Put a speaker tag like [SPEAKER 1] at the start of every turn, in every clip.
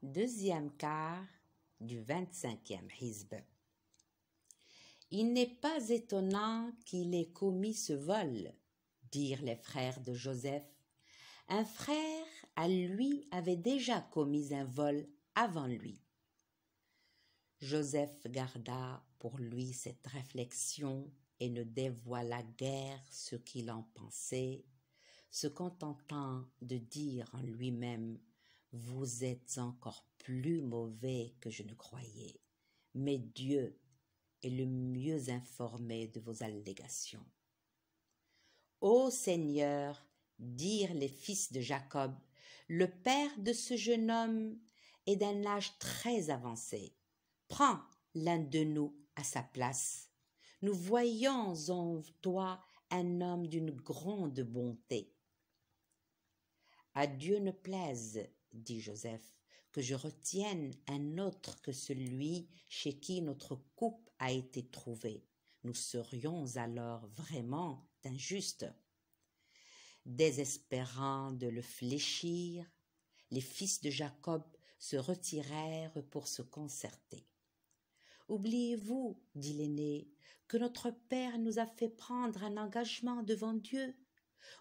[SPEAKER 1] Deuxième quart du 25e Hizb. Il n'est pas étonnant qu'il ait commis ce vol, dirent les frères de Joseph. Un frère à lui avait déjà commis un vol avant lui. Joseph garda pour lui cette réflexion et ne dévoila guère ce qu'il en pensait, se contentant de dire en lui-même « Vous êtes encore plus mauvais que je ne croyais, mais Dieu est le mieux informé de vos allégations. » Ô Seigneur, dirent les fils de Jacob, le père de ce jeune homme est d'un âge très avancé. Prends l'un de nous à sa place. Nous voyons en toi un homme d'une grande bonté. À Dieu ne plaise, dit Joseph, que je retienne un autre que celui chez qui notre coupe a été trouvée. Nous serions alors vraiment injustes. Désespérant de le fléchir, les fils de Jacob se retirèrent pour se concerter. « Oubliez-vous, dit l'aîné, que notre père nous a fait prendre un engagement devant Dieu.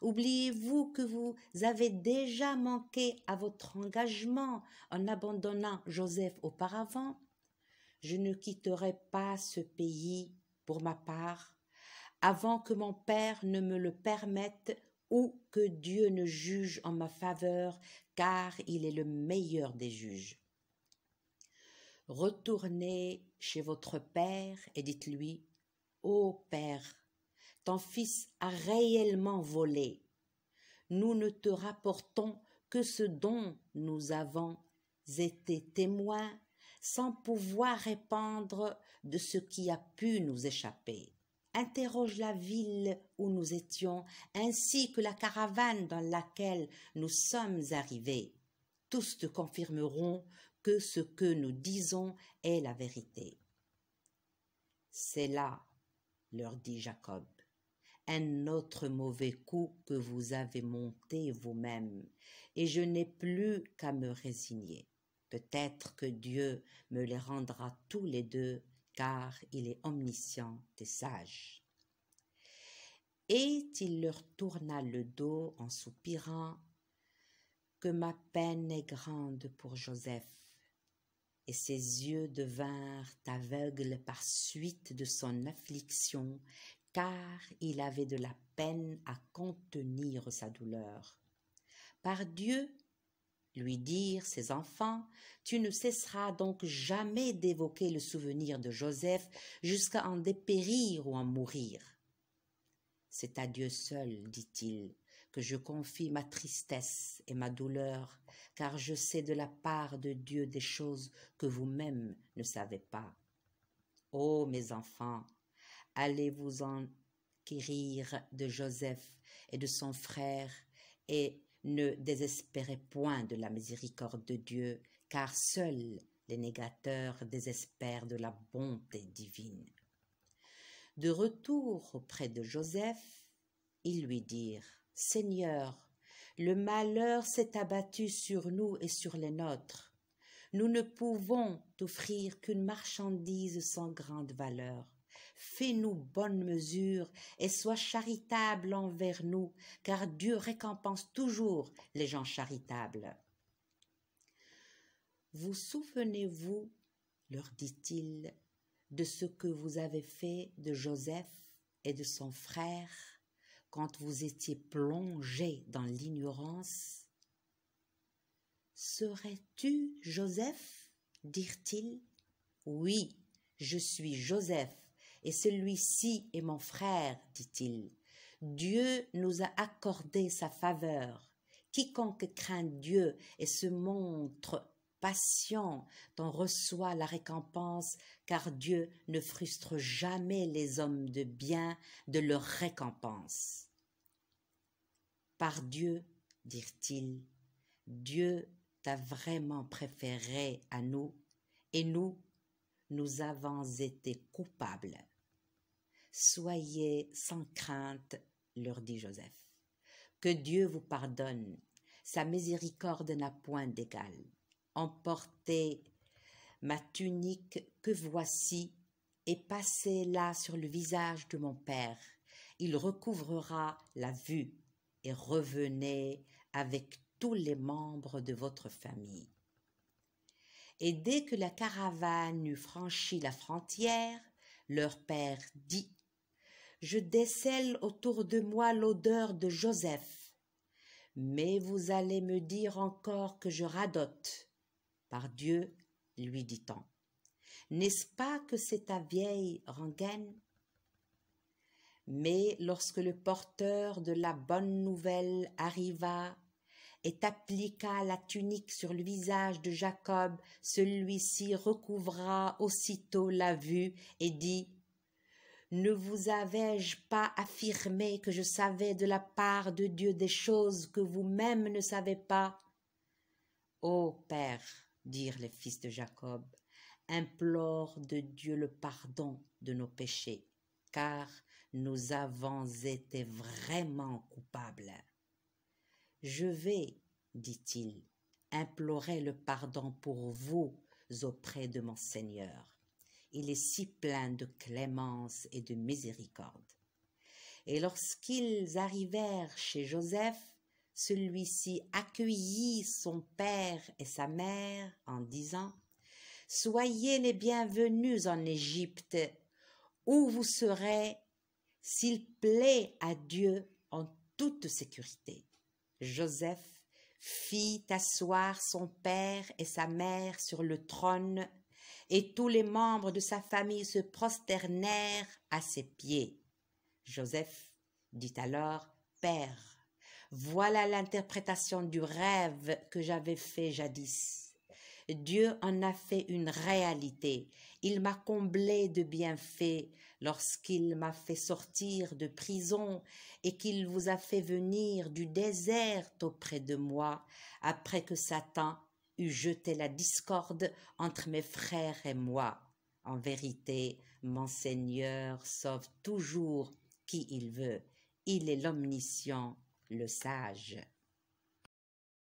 [SPEAKER 1] Oubliez-vous que vous avez déjà manqué à votre engagement en abandonnant Joseph auparavant. Je ne quitterai pas ce pays, pour ma part, avant que mon père ne me le permette ou que Dieu ne juge en ma faveur, car il est le meilleur des juges. Retournez chez votre père et dites-lui, « Ô Père, ton fils a réellement volé. Nous ne te rapportons que ce dont nous avons été témoins, sans pouvoir répandre de ce qui a pu nous échapper. Interroge la ville où nous étions, ainsi que la caravane dans laquelle nous sommes arrivés. Tous te confirmeront que ce que nous disons est la vérité. » C'est là, leur dit Jacob, un autre mauvais coup que vous avez monté vous-même, et je n'ai plus qu'à me résigner. Peut-être que Dieu me les rendra tous les deux, car il est omniscient et sage. Et il leur tourna le dos en soupirant, que ma peine est grande pour Joseph. Et ses yeux devinrent aveugles par suite de son affliction, car il avait de la peine à contenir sa douleur. Par Dieu, lui dirent ses enfants, tu ne cesseras donc jamais d'évoquer le souvenir de Joseph jusqu'à en dépérir ou en mourir. C'est à Dieu seul, dit-il, que je confie ma tristesse et ma douleur, car je sais de la part de Dieu des choses que vous-même ne savez pas. Ô mes enfants, allez vous enquérir de Joseph et de son frère, et ne désespérez point de la miséricorde de Dieu, car seuls les négateurs désespèrent de la bonté divine. De retour auprès de Joseph, ils lui dirent, « Seigneur, le malheur s'est abattu sur nous et sur les nôtres. Nous ne pouvons t'offrir qu'une marchandise sans grande valeur. Fais-nous bonne mesure et sois charitable envers nous, car Dieu récompense toujours les gens charitables. » Vous souvenez-vous, leur dit-il, de ce que vous avez fait de Joseph et de son frère quand vous étiez plongés dans l'ignorance? « Serais-tu Joseph ?» dirent-ils. « Oui, je suis Joseph, et celui-ci est mon frère, dit-il. Dieu nous a accordé sa faveur. Quiconque craint Dieu et se montre patient en reçoit la récompense, car Dieu ne frustre jamais les hommes de bien de leur récompense. » Par Dieu, dirent-ils, Dieu t'a vraiment préféré à nous, et nous avons été coupables. Soyez sans crainte, leur dit Joseph. Que Dieu vous pardonne, sa miséricorde n'a point d'égal. emportez ma tunique que voici et passez-la sur le visage de mon père. Il recouvrera la vue et revenez avec tous les membres de votre famille. Et dès que la caravane eut franchi la frontière, leur père dit: Je décèle autour de moi l'odeur de Joseph, mais vous allez me dire encore que je radote. Par Dieu, lui dit-on, n'est-ce pas que c'est ta vieille rengaine? Mais lorsque le porteur de la bonne nouvelle arriva et appliqua la tunique sur le visage de Jacob, celui-ci recouvra aussitôt la vue et dit: Ne vous avais-je pas affirmé que je savais de la part de Dieu des choses que vous-même ne savez pas? Ô Père, dirent les fils de Jacob, implore de Dieu le pardon de nos péchés, car nous avons été vraiment coupables. Je vais, dit-il, implorer le pardon pour vous auprès de mon Seigneur. Il est si plein de clémence et de miséricorde. Et lorsqu'ils arrivèrent chez Joseph, celui-ci accueillit son père et sa mère en disant: Soyez les bienvenus en Égypte, où vous serez, s'il plaît à Dieu, en toute sécurité. Joseph fit asseoir son père et sa mère sur le trône, et tous les membres de sa famille se prosternèrent à ses pieds. Joseph dit alors: Père, voilà l'interprétation du rêve que j'avais fait jadis. Dieu en a fait une réalité. Il m'a comblé de bienfaits lorsqu'il m'a fait sortir de prison et qu'il vous a fait venir du désert auprès de moi, après que Satan eut jeté la discorde entre mes frères et moi. En vérité, mon Seigneur sauve toujours qui il veut. Il est l'omniscient, le sage.